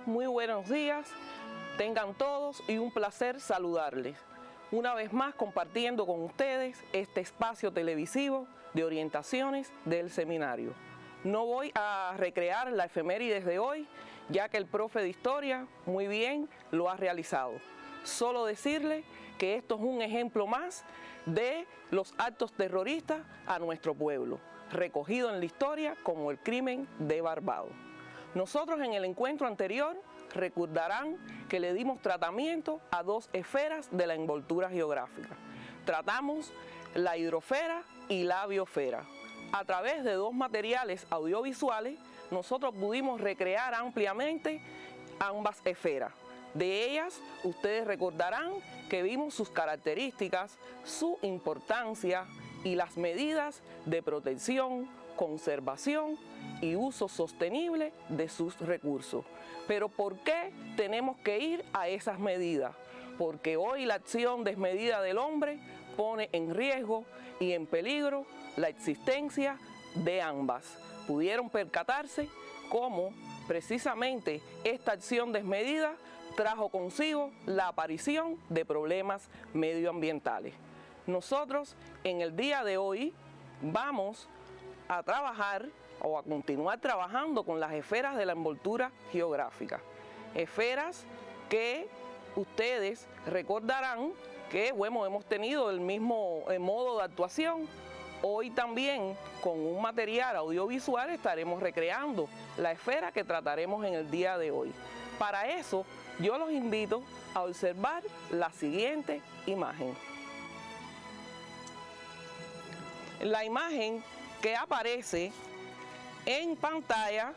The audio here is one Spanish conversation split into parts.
muy buenos días, tengan todos y un placer saludarles. Una vez más compartiendo con ustedes este espacio televisivo de orientaciones del seminario. No voy a recrear la efemérides de hoy, ya que el profe de historia muy bien lo ha realizado. Solo decirle que esto es un ejemplo más de los actos terroristas a nuestro pueblo, recogido en la historia como el crimen de Barbados. Nosotros en el encuentro anterior recordarán que le dimos tratamiento a dos esferas de la envoltura geográfica. Tratamos la hidrosfera y la biosfera. A través de dos materiales audiovisuales, nosotros pudimos recrear ampliamente ambas esferas. De ellas, ustedes recordarán que vimos sus características, su importancia y las medidas de protección, conservación y uso sostenible de sus recursos. Pero ¿por qué tenemos que ir a esas medidas? Porque hoy la acción desmedida del hombre pone en riesgo y en peligro la existencia de ambas. Pudieron percatarse cómo precisamente esta acción desmedida trajo consigo la aparición de problemas medioambientales. Nosotros en el día de hoy vamos a trabajar o a continuar trabajando con las esferas de la envoltura geográfica. Esferas que ustedes recordarán que bueno, hemos tenido el mismo modo de actuación. Hoy también con un material audiovisual estaremos recreando la esfera que trataremos en el día de hoy. Para eso yo los invito a observar la siguiente imagen. La imagen que aparece en pantalla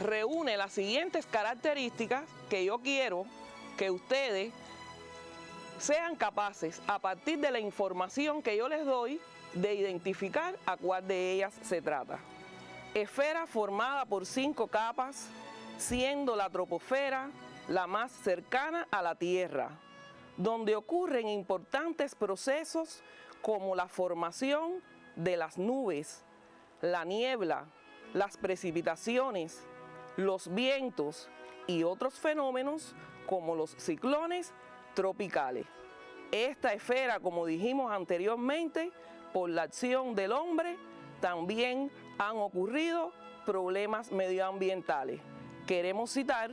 reúne las siguientes características que yo quiero que ustedes sean capaces, a partir de la información que yo les doy, de identificar a cuál de ellas se trata. Esfera formada por 5 capas, siendo la troposfera la más cercana a la Tierra, donde ocurren importantes procesos como la formación de las nubes, la niebla, las precipitaciones, los vientos y otros fenómenos como los ciclones tropicales. Esta esfera, como dijimos anteriormente, por la acción del hombre, también han ocurrido problemas medioambientales. Queremos citar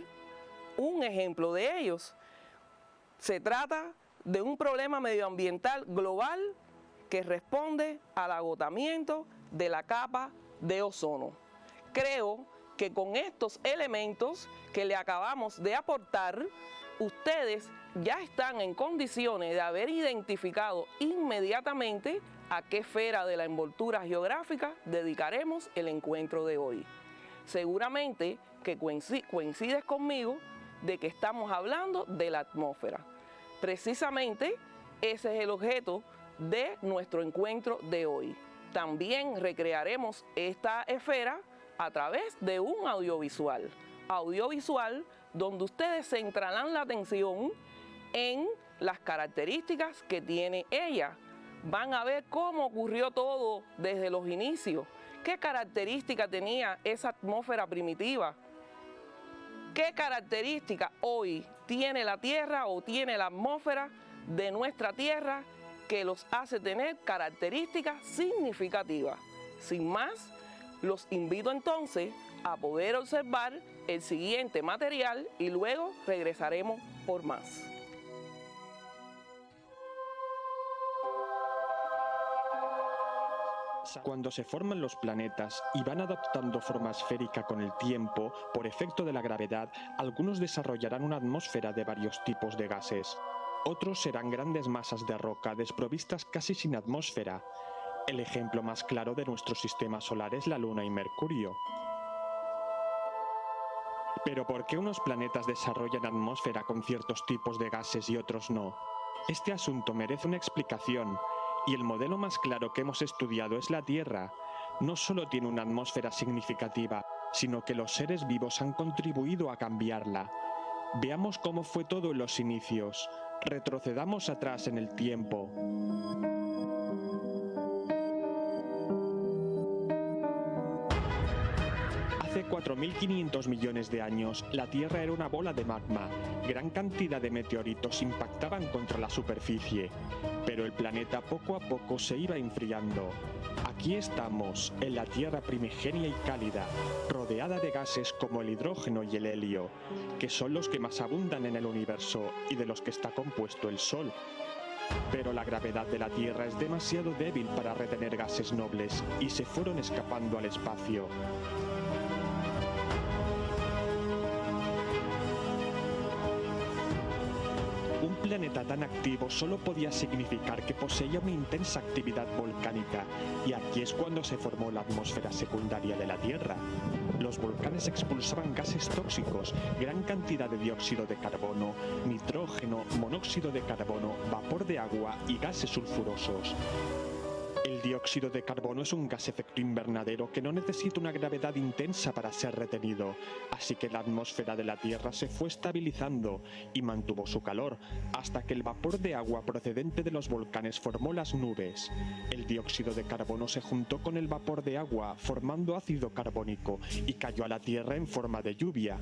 un ejemplo de ellos. Se trata de un problema medioambiental global que responde al agotamiento de la capa de ozono. Creo que con estos elementos que le acabamos de aportar, ustedes ya están en condiciones de haber identificado inmediatamente a qué esfera de la envoltura geográfica dedicaremos el encuentro de hoy. Seguramente que coincides conmigo de que estamos hablando de la atmósfera. Precisamente ese es el objeto de nuestro encuentro de hoy. También recrearemos esta esfera a través de un audiovisual donde ustedes centrarán la atención en las características que tiene ella. Van a ver cómo ocurrió todo desde los inicios, qué característica tenía esa atmósfera primitiva, qué característica hoy tiene la Tierra o tiene la atmósfera de nuestra Tierra que los hace tener características significativas. Sin más, los invito entonces a poder observar el siguiente material y luego regresaremos por más. Cuando se forman los planetas y van adoptando forma esférica con el tiempo, por efecto de la gravedad, algunos desarrollarán una atmósfera de varios tipos de gases. Otros serán grandes masas de roca desprovistas casi sin atmósfera. El ejemplo más claro de nuestro sistema solar es la Luna y Mercurio. Pero ¿por qué unos planetas desarrollan atmósfera con ciertos tipos de gases y otros no? Este asunto merece una explicación, y el modelo más claro que hemos estudiado es la Tierra. No solo tiene una atmósfera significativa, sino que los seres vivos han contribuido a cambiarla. Veamos cómo fue todo en los inicios. Retrocedamos atrás en el tiempo. Hace 4.500 millones de años, la Tierra era una bola de magma. Gran cantidad de meteoritos impactaban contra la superficie, pero el planeta poco a poco se iba enfriando. Aquí estamos, en la Tierra primigenia y cálida, rodeada de gases como el hidrógeno y el helio, que son los que más abundan en el universo y de los que está compuesto el Sol. Pero la gravedad de la Tierra es demasiado débil para retener gases nobles y se fueron escapando al espacio. Un planeta tan activo solo podía significar que poseía una intensa actividad volcánica, y aquí es cuando se formó la atmósfera secundaria de la Tierra. Los volcanes expulsaban gases tóxicos, gran cantidad de dióxido de carbono, nitrógeno, monóxido de carbono, vapor de agua y gases sulfurosos. El dióxido de carbono es un gas efecto invernadero que no necesita una gravedad intensa para ser retenido, así que la atmósfera de la Tierra se fue estabilizando y mantuvo su calor, hasta que el vapor de agua procedente de los volcanes formó las nubes. El dióxido de carbono se juntó con el vapor de agua, formando ácido carbónico, y cayó a la Tierra en forma de lluvia.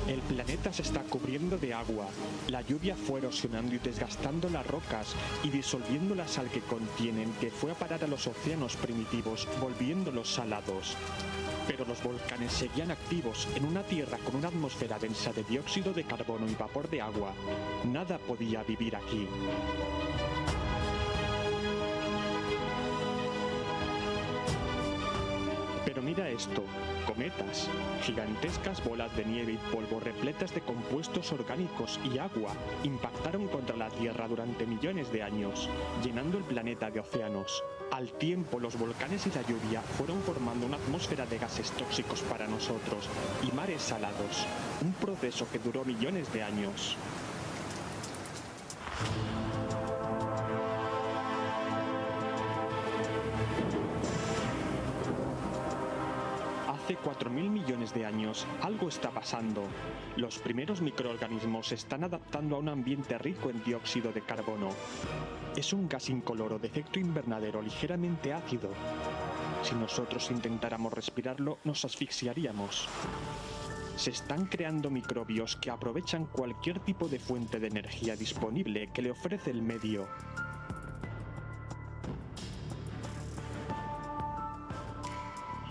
El planeta se está cubriendo de agua. La lluvia fue erosionando y desgastando las rocas y disolviendo la sal que contienen, que fue a parar a los océanos primitivos, volviéndolos salados. Pero los volcanes seguían activos en una Tierra con una atmósfera densa de dióxido de carbono y vapor de agua. Nada podía vivir aquí. Pero mira esto, cometas, gigantescas bolas de nieve y polvo repletas de compuestos orgánicos y agua impactaron contra la Tierra durante millones de años, llenando el planeta de océanos. Al tiempo, los volcanes y la lluvia fueron formando una atmósfera de gases tóxicos para nosotros y mares salados, un proceso que duró millones de años. Hace 4.000 millones de años, algo está pasando. Los primeros microorganismos se están adaptando a un ambiente rico en dióxido de carbono. Es un gas incoloro de efecto invernadero ligeramente ácido. Si nosotros intentáramos respirarlo, nos asfixiaríamos. Se están creando microbios que aprovechan cualquier tipo de fuente de energía disponible que le ofrece el medio.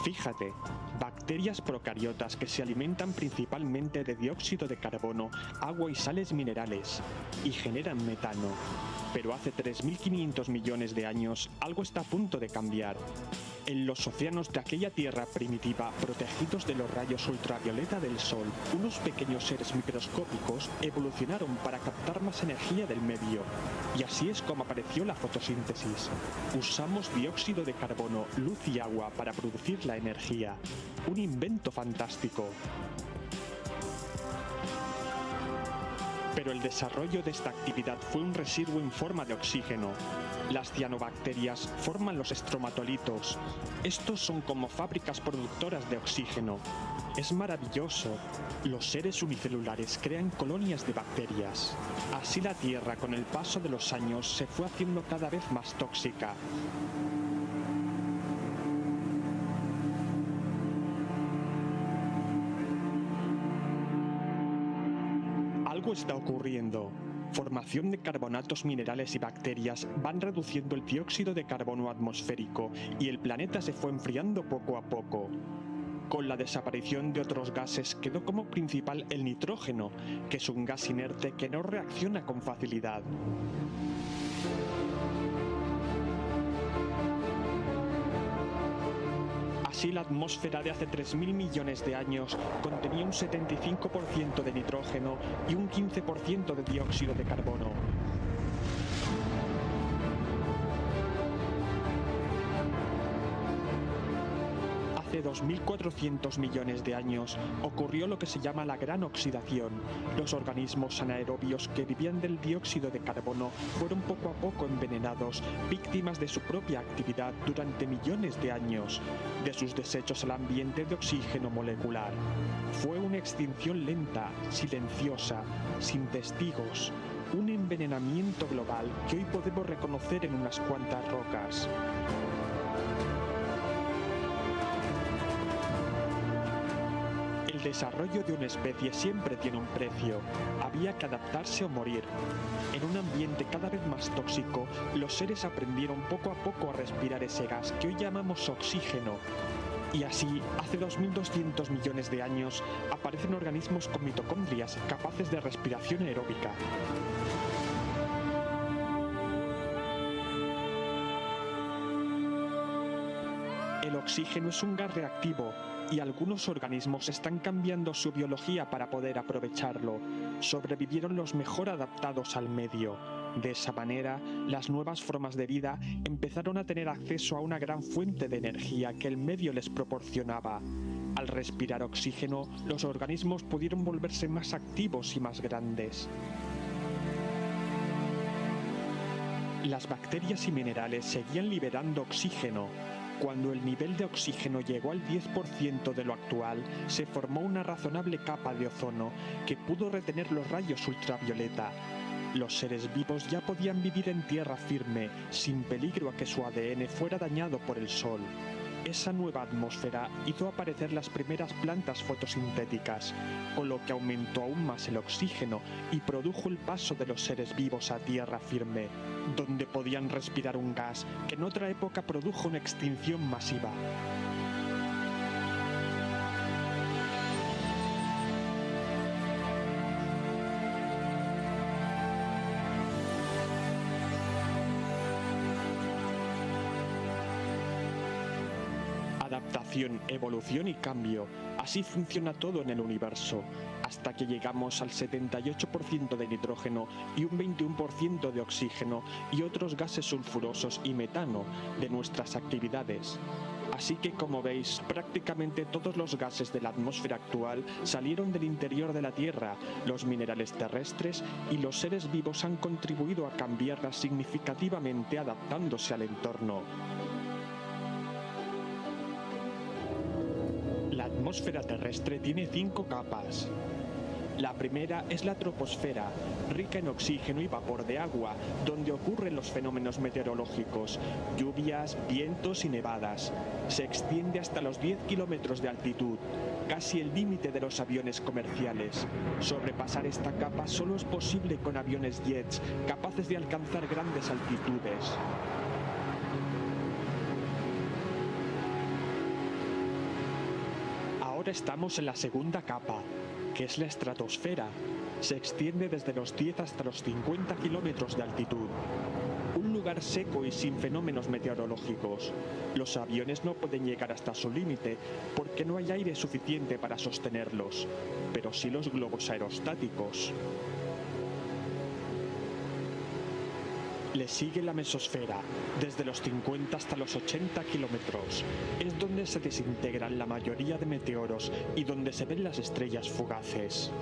Fíjate, bacterias procariotas que se alimentan principalmente de dióxido de carbono, agua y sales minerales, y generan metano. Pero hace 3.500 millones de años, algo está a punto de cambiar. En los océanos de aquella Tierra primitiva, protegidos de los rayos ultravioleta del Sol, unos pequeños seres microscópicos evolucionaron para captar más energía del medio. Y así es como apareció la fotosíntesis. Usamos dióxido de carbono, luz y agua para producir la energía. Un invento fantástico. Pero el desarrollo de esta actividad fue un residuo en forma de oxígeno. Las cianobacterias forman los estromatolitos. Estos son como fábricas productoras de oxígeno. Es maravilloso. Los seres unicelulares crean colonias de bacterias. Así la Tierra, con el paso de los años, se fue haciendo cada vez más tóxica. Algo está ocurriendo. Formación de carbonatos minerales y bacterias van reduciendo el dióxido de carbono atmosférico y el planeta se fue enfriando poco a poco. Con la desaparición de otros gases quedó como principal el nitrógeno, que es un gas inerte que no reacciona con facilidad. Así, la atmósfera de hace 3.000 millones de años contenía un 75% de nitrógeno y un 15% de dióxido de carbono. Hace Hace 2.400 millones de años ocurrió lo que se llama la gran oxidación. Los organismos anaerobios que vivían del dióxido de carbono fueron poco a poco envenenados, víctimas de su propia actividad durante millones de años, de sus desechos al ambiente de oxígeno molecular. Fue una extinción lenta, silenciosa, sin testigos, un envenenamiento global que hoy podemos reconocer en unas cuantas rocas. El desarrollo de una especie siempre tiene un precio. Había que adaptarse o morir. En un ambiente cada vez más tóxico, los seres aprendieron poco a poco a respirar ese gas que hoy llamamos oxígeno. Y así, hace 2.200 millones de años, aparecen organismos con mitocondrias capaces de respiración aeróbica. El oxígeno es un gas reactivo y algunos organismos están cambiando su biología para poder aprovecharlo. Sobrevivieron los mejor adaptados al medio. De esa manera, las nuevas formas de vida empezaron a tener acceso a una gran fuente de energía que el medio les proporcionaba. Al respirar oxígeno, los organismos pudieron volverse más activos y más grandes. Las bacterias y minerales seguían liberando oxígeno. Cuando el nivel de oxígeno llegó al 10% de lo actual, se formó una razonable capa de ozono que pudo retener los rayos ultravioleta. Los seres vivos ya podían vivir en tierra firme, sin peligro a que su ADN fuera dañado por el sol. Esa nueva atmósfera hizo aparecer las primeras plantas fotosintéticas, con lo que aumentó aún más el oxígeno y produjo el paso de los seres vivos a tierra firme, donde podían respirar un gas que en otra época produjo una extinción masiva. Adaptación, evolución y cambio. Así funciona todo en el universo, hasta que llegamos al 78% de nitrógeno y un 21% de oxígeno y otros gases sulfurosos y metano de nuestras actividades. Así que, como veis, prácticamente todos los gases de la atmósfera actual salieron del interior de la Tierra. Los minerales terrestres y los seres vivos han contribuido a cambiarla significativamente adaptándose al entorno. La atmósfera terrestre tiene 5 capas. La primera es la troposfera, rica en oxígeno y vapor de agua, donde ocurren los fenómenos meteorológicos, lluvias, vientos y nevadas. Se extiende hasta los 10 kilómetros de altitud, casi el límite de los aviones comerciales. Sobrepasar esta capa solo es posible con aviones jets, capaces de alcanzar grandes altitudes. Ahora estamos en la segunda capa, que es la estratosfera. Se extiende desde los 10 hasta los 50 kilómetros de altitud. Un lugar seco y sin fenómenos meteorológicos. Los aviones no pueden llegar hasta su límite porque no hay aire suficiente para sostenerlos, pero sí los globos aerostáticos. Le sigue la mesosfera, desde los 50 hasta los 80 kilómetros. Es donde se desintegran la mayoría de meteoros y donde se ven las estrellas fugaces.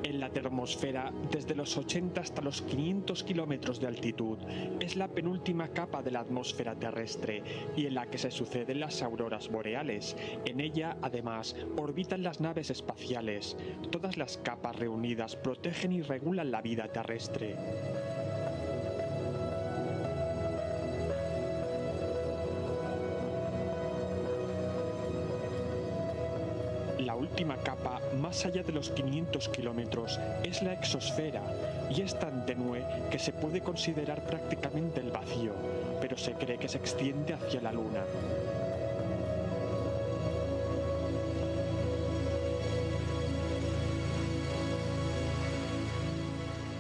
En la termosfera, desde los 80 hasta los 500 kilómetros de altitud, es la penúltima capa de la atmósfera terrestre y en la que se suceden las auroras boreales. En ella, además, orbitan las naves espaciales. Todas las capas reunidas protegen y regulan la vida terrestre. La última capa, más allá de los 500 kilómetros, es la exosfera, y es tan tenue que se puede considerar prácticamente el vacío, pero se cree que se extiende hacia la Luna.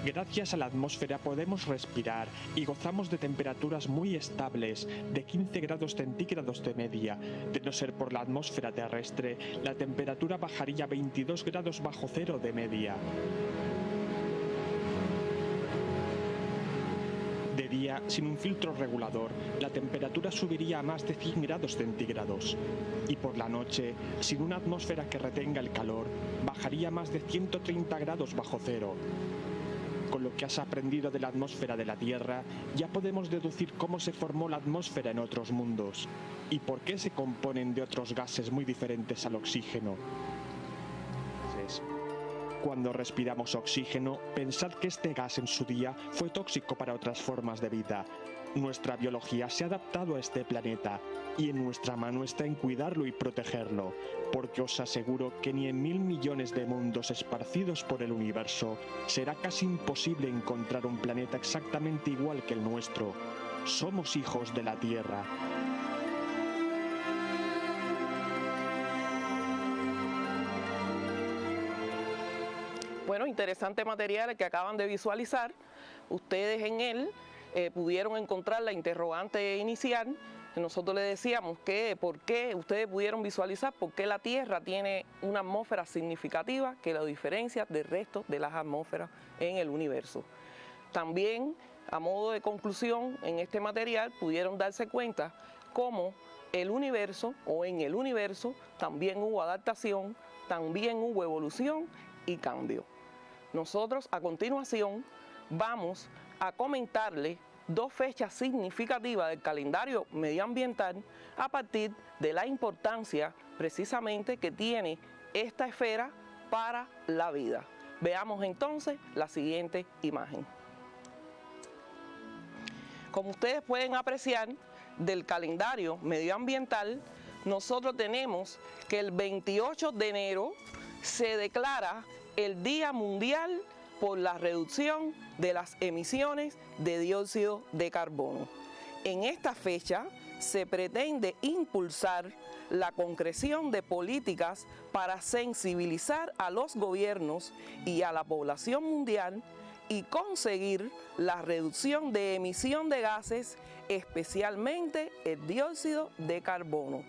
Gracias a la atmósfera podemos respirar y gozamos de temperaturas muy estables, de 15 grados centígrados de media. De no ser por la atmósfera terrestre, la temperatura bajaría a 22 grados bajo cero de media. día, sin un filtro regulador, la temperatura subiría a más de 100 grados centígrados. Y por la noche, sin una atmósfera que retenga el calor, bajaría a más de 130 grados bajo cero. Con lo que has aprendido de la atmósfera de la Tierra, ya podemos deducir cómo se formó la atmósfera en otros mundos y por qué se componen de otros gases muy diferentes al oxígeno. Cuando respiramos oxígeno, pensad que este gas en su día fue tóxico para otras formas de vida. Nuestra biología se ha adaptado a este planeta y en nuestra mano está en cuidarlo y protegerlo, porque os aseguro que ni en 1000 millones de mundos esparcidos por el universo será casi imposible encontrar un planeta exactamente igual que el nuestro. Somos hijos de la Tierra. Bueno, interesante material que acaban de visualizar. Ustedes en él pudieron encontrar la interrogante inicial. Nosotros les decíamos que por qué ustedes pudieron visualizar por qué la Tierra tiene una atmósfera significativa que la diferencia del resto de las atmósferas en el universo. También, a modo de conclusión, en este material pudieron darse cuenta cómo el universo o en el universo también hubo adaptación, también hubo evolución y cambio. Nosotros a continuación vamos a comentarle dos fechas significativas del calendario medioambiental a partir de la importancia precisamente que tiene esta esfera para la vida. Veamos entonces la siguiente imagen. Como ustedes pueden apreciar del calendario medioambiental, nosotros tenemos que el 28 de enero se declara el Día Mundial por la reducción de las emisiones de dióxido de carbono. En esta fecha se pretende impulsar la concreción de políticas para sensibilizar a los gobiernos y a la población mundial y conseguir la reducción de emisión de gases, especialmente el dióxido de carbono,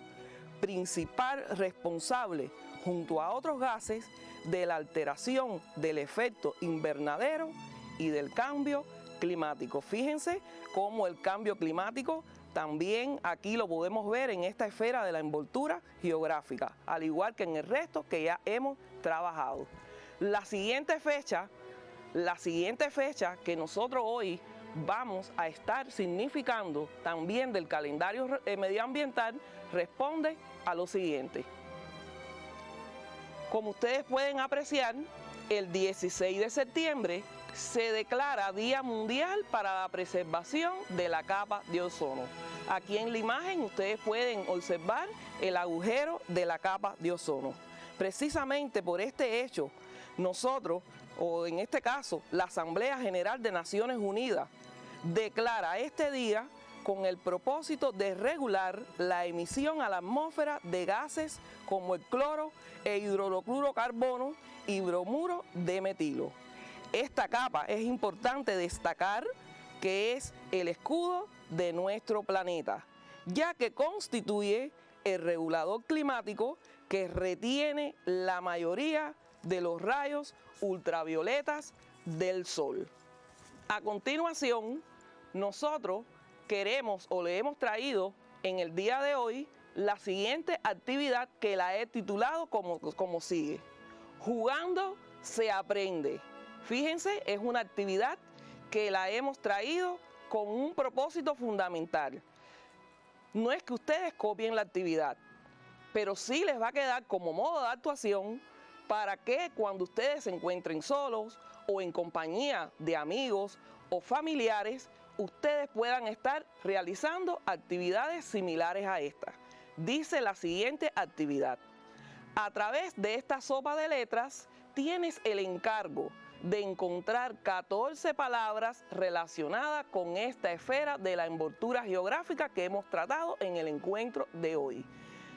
principal responsable, junto a otros gases, de la alteración del efecto invernadero y del cambio climático. Fíjense cómo el cambio climático también aquí lo podemos ver en esta esfera de la envoltura geográfica, al igual que en el resto que ya hemos trabajado. La siguiente fecha que nosotros hoy vamos a estar significando también del calendario medioambiental responde a lo siguiente. Como ustedes pueden apreciar, el 16 de septiembre se declara Día Mundial para la Preservación de la Capa de Ozono. Aquí en la imagen ustedes pueden observar el agujero de la capa de ozono. Precisamente por este hecho, nosotros, o en este caso, la Asamblea General de Naciones Unidas, declara este día con el propósito de regular la emisión a la atmósfera de gases como el cloro e hidrocarburo y bromuro de metilo. Esta capa es importante destacar que es el escudo de nuestro planeta, ya que constituye el regulador climático que retiene la mayoría de los rayos ultravioletas del sol. A continuación, nosotros queremos o le hemos traído en el día de hoy la siguiente actividad que la he titulado como sigue: Jugando se aprende. Fíjense, es una actividad que la hemos traído con un propósito fundamental. No es que ustedes copien la actividad, pero sí les va a quedar como modo de actuación para que cuando ustedes se encuentren solos o en compañía de amigos o familiares, ustedes puedan estar realizando actividades similares a esta. Dice la siguiente actividad: a través de esta sopa de letras tienes el encargo de encontrar 14 palabras relacionadas con esta esfera de la envoltura geográfica que hemos tratado en el encuentro de hoy.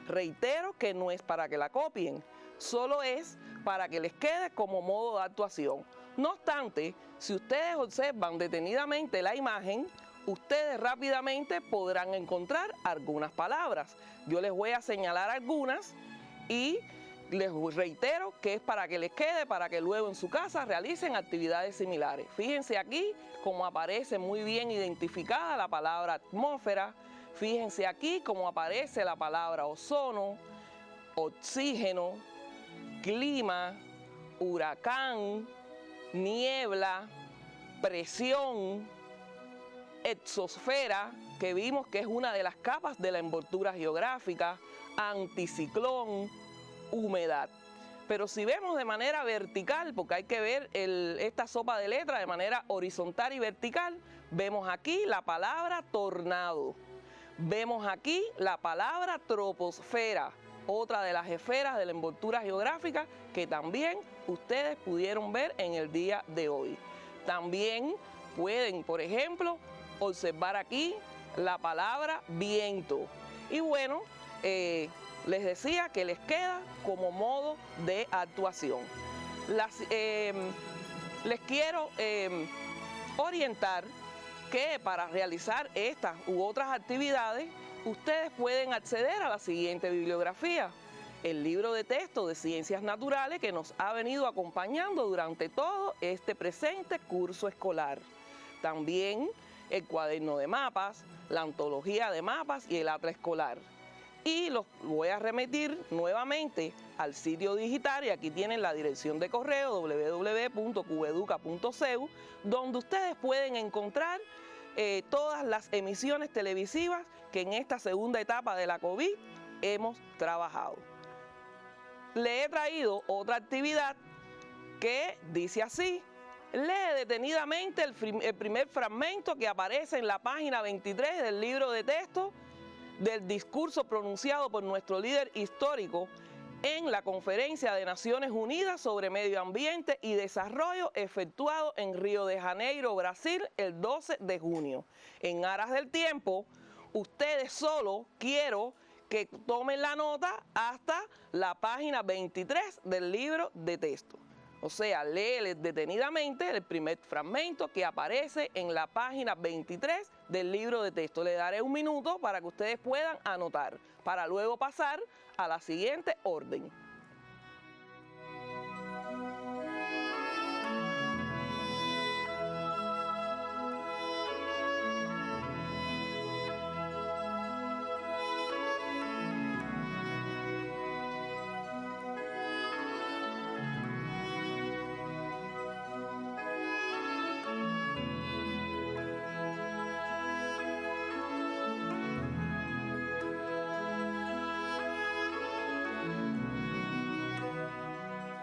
Reitero que no es para que la copien, solo es para que les quede como modo de actuación. No obstante, si ustedes observan detenidamente la imagen, ustedes rápidamente podrán encontrar algunas palabras. Yo les voy a señalar algunas y les reitero que es para que les quede, para que luego en su casa realicen actividades similares. Fíjense aquí cómo aparece muy bien identificada la palabra atmósfera. Fíjense aquí cómo aparece la palabra ozono, oxígeno, clima, huracán, niebla, presión, exosfera, que vimos que es una de las capas de la envoltura geográfica, anticiclón, humedad. Pero si vemos de manera vertical, porque hay que ver esta sopa de letras de manera horizontal y vertical, vemos aquí la palabra tornado. Vemos aquí la palabra troposfera, otra de las esferas de la envoltura geográfica que también ustedes pudieron ver en el día de hoy. También pueden, por ejemplo, observar aquí la palabra viento. Y bueno, les decía que les queda como modo de actuación. Les quiero orientar que para realizar estas u otras actividades, ustedes pueden acceder a la siguiente bibliografía: el libro de texto de Ciencias Naturales que nos ha venido acompañando durante todo este presente curso escolar. También el cuaderno de mapas, la antología de mapas y el atlas escolar. Y los voy a remitir nuevamente al sitio digital, y aquí tienen la dirección de correo www.cubeduca.cu, donde ustedes pueden encontrar todas las emisiones televisivas que en esta segunda etapa de la COVID hemos trabajado. Le he traído otra actividad que dice así: lee detenidamente el primer fragmento que aparece en la página 23 del libro de texto del discurso pronunciado por nuestro líder histórico en la Conferencia de Naciones Unidas sobre Medio Ambiente y Desarrollo efectuado en Río de Janeiro, Brasil, el 12 de junio. En aras del tiempo, ustedes solo quiero que tomen la nota hasta la página 23 del libro de texto. O sea, léeles detenidamente el primer fragmento que aparece en la página 23 del libro de texto. Le daré un minuto para que ustedes puedan anotar, para luego pasar a la siguiente orden.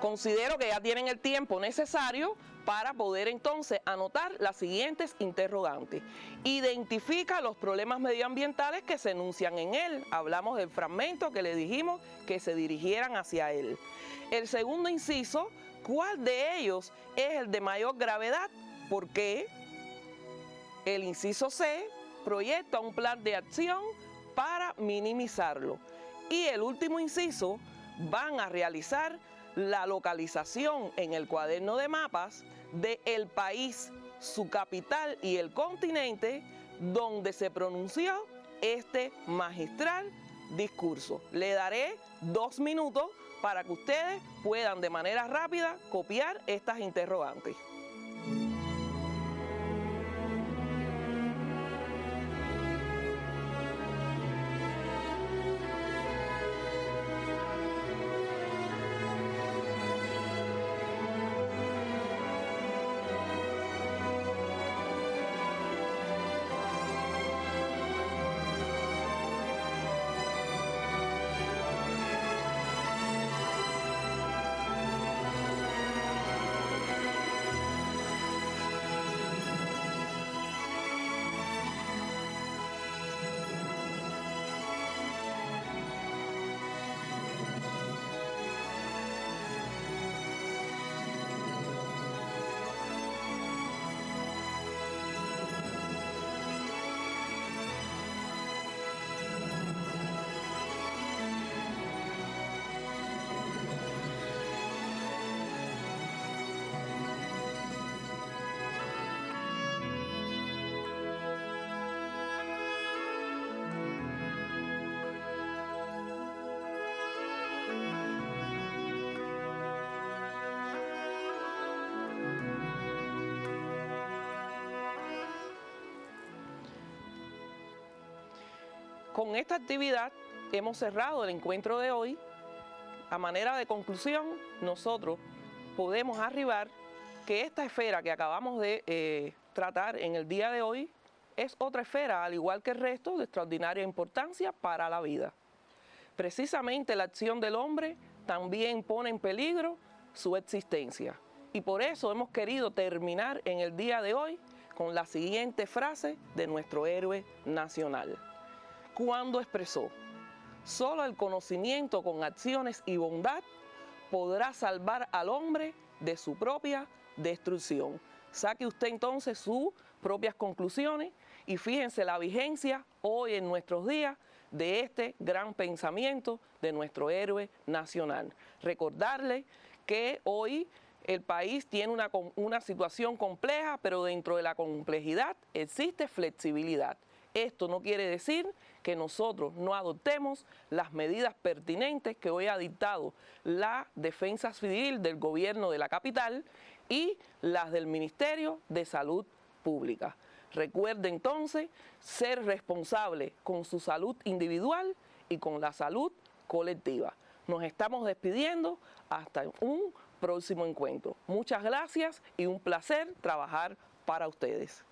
Considero que ya tienen el tiempo necesario para poder entonces anotar las siguientes interrogantes. Identifica los problemas medioambientales que se enuncian en él. Hablamos del fragmento que le dijimos que se dirigieran hacia él. El segundo inciso, ¿cuál de ellos es el de mayor gravedad? ¿Por qué? El inciso C, proyecta un plan de acción para minimizarlo. Y el último inciso, van a realizar la localización en el cuaderno de mapas del país, su capital y el continente donde se pronunció este magistral discurso. Le daré 2 minutos para que ustedes puedan de manera rápida copiar estas interrogantes. Con esta actividad hemos cerrado el encuentro de hoy. A manera de conclusión, nosotros podemos arribar que esta esfera que acabamos de tratar en el día de hoy es otra esfera, al igual que el resto, de extraordinaria importancia para la vida. Precisamente la acción del hombre también pone en peligro su existencia. Y por eso hemos querido terminar en el día de hoy con la siguiente frase de nuestro héroe nacional, cuando expresó: solo el conocimiento con acciones y bondad podrá salvar al hombre de su propia destrucción. Saque usted entonces sus propias conclusiones y fíjense la vigencia hoy en nuestros días de este gran pensamiento de nuestro héroe nacional. Recordarle que hoy el país tiene una situación compleja, pero dentro de la complejidad existe flexibilidad. Esto no quiere decir que nosotros no adoptemos las medidas pertinentes que hoy ha dictado la Defensa Civil del Gobierno de la capital y las del Ministerio de Salud Pública. Recuerde entonces ser responsable con su salud individual y con la salud colectiva. Nos estamos despidiendo hasta un próximo encuentro. Muchas gracias y un placer trabajar para ustedes.